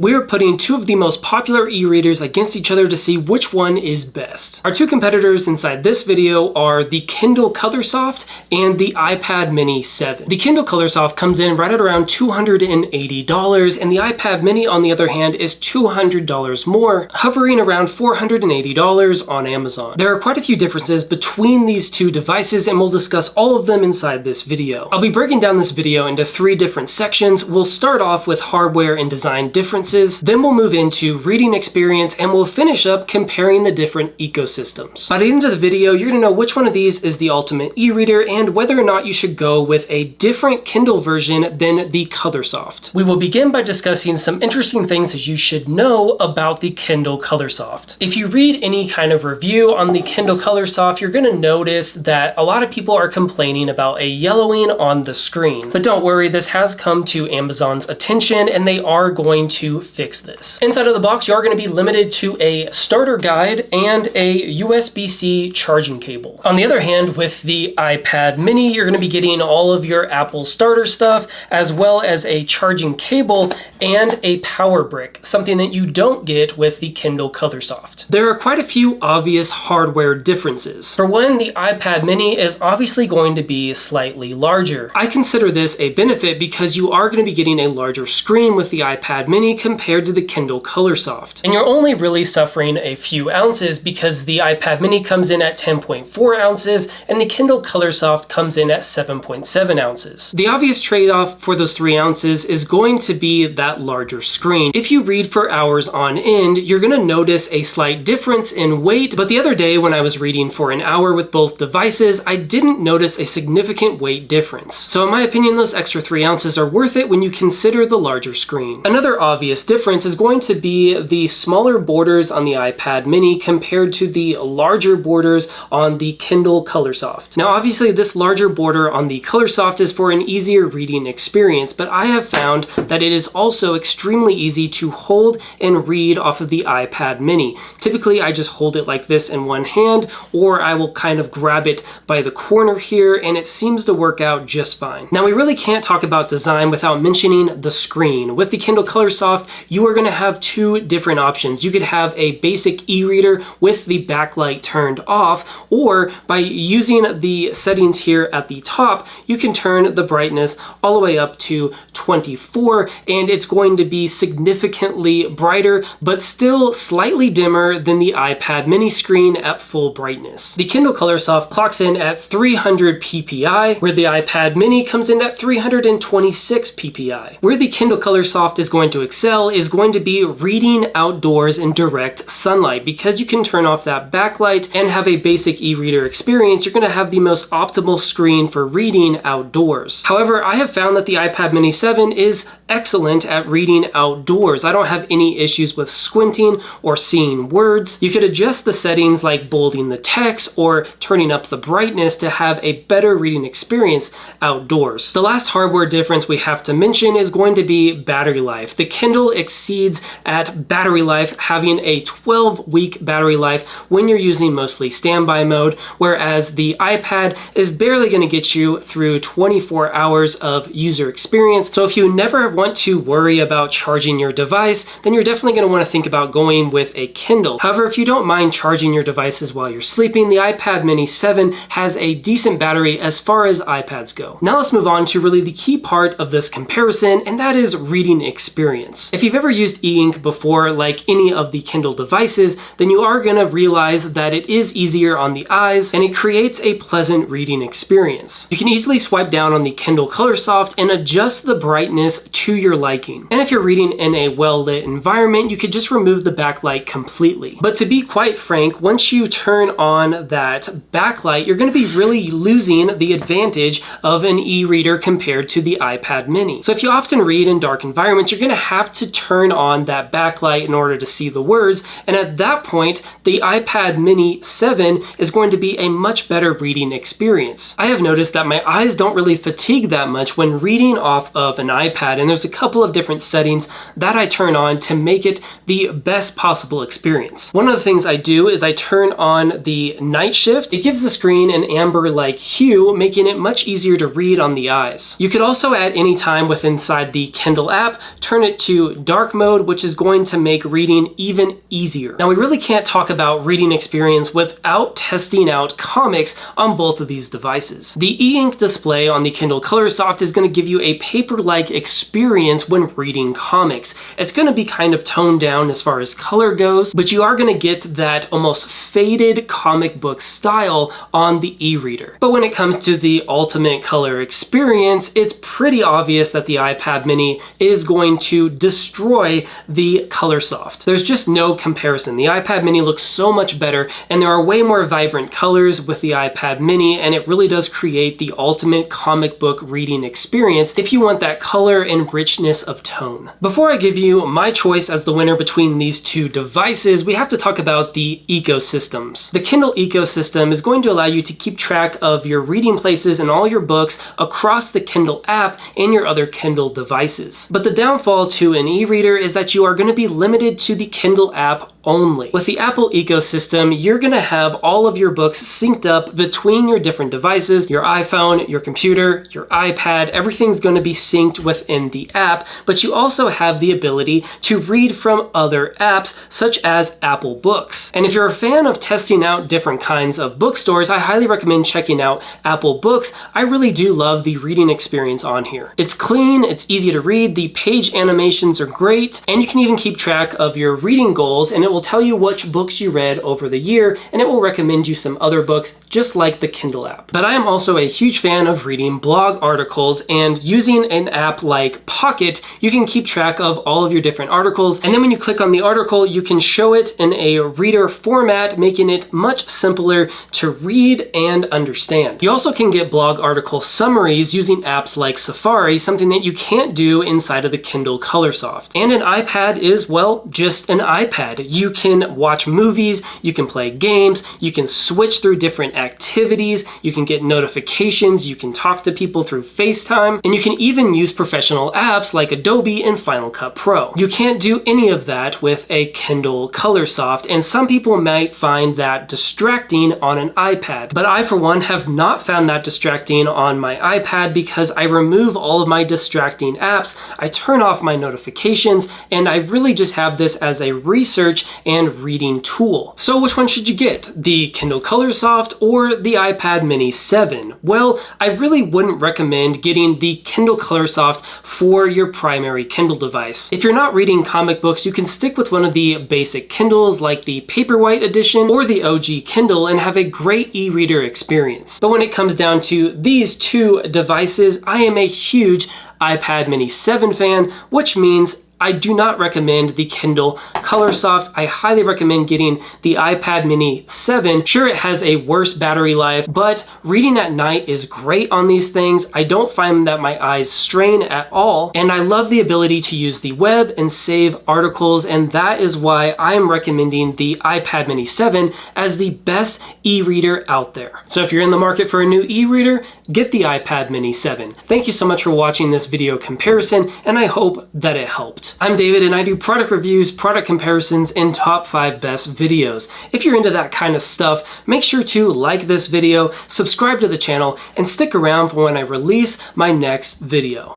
We're putting two of the most popular e-readers against each other to see which one is best. Our two competitors inside this video are the Kindle Colorsoft and the iPad Mini 7. The Kindle Colorsoft comes in right at around $280, and the iPad Mini, on the other hand, is $200 more, hovering around $480 on Amazon. There are quite a few differences between these two devices, and we'll discuss all of them inside this video. I'll be breaking down this video into three different sections. We'll start off with hardware and design differences. Then we'll move into reading experience, and we'll finish up comparing the different ecosystems. By the end of the video, you're gonna know which one of these is the ultimate e-reader and whether or not you should go with a different Kindle version than the Colorsoft. We will begin by discussing some interesting things that you should know about the Kindle Colorsoft. If you read any kind of review on the Kindle Colorsoft, you're gonna notice that a lot of people are complaining about a yellowing on the screen. But don't worry, this has come to Amazon's attention and they are going to fix this. Inside of the box, you are going to be limited to a starter guide and a USB-C charging cable. On the other hand, with the iPad Mini, you're going to be getting all of your Apple starter stuff, as well as a charging cable and a power brick, something that you don't get with the Kindle Colorsoft. There are quite a few obvious hardware differences. For one, the iPad Mini is obviously going to be slightly larger. I consider this a benefit because you are going to be getting a larger screen with the iPad Mini compared to the Kindle Colorsoft. And you're only really suffering a few ounces because the iPad Mini comes in at 10.4 ounces and the Kindle Colorsoft comes in at 7.7 ounces. The obvious trade-off for those 3 ounces is going to be that larger screen. If you read for hours on end, you're going to notice a slight difference in weight, but the other day when I was reading for an hour with both devices, I didn't notice a significant weight difference. So in my opinion, those extra 3 ounces are worth it when you consider the larger screen. Another obvious difference is going to be the smaller borders on the iPad Mini compared to the larger borders on the Kindle Colorsoft. Now obviously this larger border on the Colorsoft is for an easier reading experience, but I have found that it is also extremely easy to hold and read off of the iPad Mini. Typically I just hold it like this in one hand, or I will kind of grab it by the corner here, and it seems to work out just fine. Now we really can't talk about design without mentioning the screen. With the Kindle Colorsoft, you are going to have two different options. You could have a basic e-reader with the backlight turned off, or by using the settings here at the top, you can turn the brightness all the way up to 24, and it's going to be significantly brighter, but still slightly dimmer than the iPad Mini screen at full brightness. The Kindle Colorsoft clocks in at 300 ppi, where the iPad Mini comes in at 326 ppi. Where the Kindle Colorsoft is going to excel is going to be reading outdoors in direct sunlight. Because you can turn off that backlight and have a basic e-reader experience, you're going to have the most optimal screen for reading outdoors. However, I have found that the iPad Mini 7 is excellent at reading outdoors. I don't have any issues with squinting or seeing words. You could adjust the settings like bolding the text or turning up the brightness to have a better reading experience outdoors. The last hardware difference we have to mention is going to be battery life. The Kindle exceeds at battery life, having a 12-week battery life when you're using mostly standby mode, whereas the iPad is barely going to get you through 24 hours of user experience. So if you never want to worry about charging your device, then you're definitely going to want to think about going with a Kindle. However, if you don't mind charging your devices while you're sleeping, the iPad Mini 7 has a decent battery as far as iPads go. Now let's move on to really the key part of this comparison, and that is reading experience. If you've ever used e-ink before, like any of the Kindle devices, then you are going to realize that it is easier on the eyes and it creates a pleasant reading experience. You can easily swipe down on the Kindle Colorsoft and adjust the brightness to your liking. And if you're reading in a well-lit environment, you could just remove the backlight completely. But to be quite frank, once you turn on that backlight, you're going to be really losing the advantage of an e-reader compared to the iPad Mini. So if you often read in dark environments, you're going to have to turn on that backlight in order to see the words, and at that point, the iPad Mini 7 is going to be a much better reading experience. I have noticed that my eyes don't really fatigue that much when reading off of an iPad, and there's a couple of different settings that I turn on to make it the best possible experience. One of the things I do is I turn on the night shift. It gives the screen an amber-like hue, making it much easier to read on the eyes. You could also at any time inside the Kindle app, turn it to to dark mode, which is going to make reading even easier. Now, we really can't talk about reading experience without testing out comics on both of these devices. The e-ink display on the Kindle Colorsoft is going to give you a paper-like experience when reading comics. It's going to be kind of toned down as far as color goes, but you are going to get that almost faded comic book style on the e-reader. But when it comes to the ultimate color experience, it's pretty obvious that the iPad mini is going to destroy the Colorsoft. There's just no comparison. The iPad mini looks so much better, and there are way more vibrant colors with the iPad mini, and it really does create the ultimate comic book reading experience if you want that color and richness of tone. Before I give you my choice as the winner between these two devices, we have to talk about the ecosystems. The Kindle ecosystem is going to allow you to keep track of your reading places and all your books across the Kindle app and your other Kindle devices. But the downfall to an e-reader is that you are going to be limited to the Kindle app only. With the Apple ecosystem, you're going to have all of your books synced up between your different devices, your iPhone, your computer, your iPad, everything's going to be synced within the app, but you also have the ability to read from other apps such as Apple Books. And if you're a fan of testing out different kinds of bookstores, I highly recommend checking out Apple Books. I really do love the reading experience on here. It's clean, it's easy to read, the page animations are great, and you can even keep track of your reading goals, and it will tell you which books you read over the year, and it will recommend you some other books just like the Kindle app. But I am also a huge fan of reading blog articles, and using an app like Pocket, you can keep track of all of your different articles, and then when you click on the article, you can show it in a reader format, making it much simpler to read and understand. You also can get blog article summaries using apps like Safari, something that you can't do inside of the Kindle Colorsoft. And an iPad is, well, just an iPad. You can watch movies, you can play games, you can switch through different activities, you can get notifications, you can talk to people through FaceTime, and you can even use professional apps like Adobe and Final Cut Pro. You can't do any of that with a Kindle Colorsoft, and some people might find that distracting on an iPad. But I, for one, have not found that distracting on my iPad because I remove all of my distracting apps, I turn off my notifications, and I really just have this as a research and reading tool. So which one should you get? The Kindle Colorsoft or the iPad mini 7? Well, I really wouldn't recommend getting the Kindle Colorsoft for your primary Kindle device. If you're not reading comic books, you can stick with one of the basic Kindles like the Paperwhite edition or the OG Kindle and have a great e-reader experience. But when it comes down to these two devices, I am a huge iPad mini 7 fan, which means I do not recommend the Kindle Colorsoft. I highly recommend getting the iPad mini 7. Sure, it has a worse battery life, but reading at night is great on these things. I don't find that my eyes strain at all, and I love the ability to use the web and save articles, and that is why I'm recommending the iPad mini 7 as the best e-reader out there. So if you're in the market for a new e-reader, get the iPad mini 7. Thank you so much for watching this video comparison, and I hope that it helped. I'm David, and I do product reviews, product comparisons, and top 5 best videos. If you're into that kind of stuff, make sure to like this video, subscribe to the channel, and stick around for when I release my next video.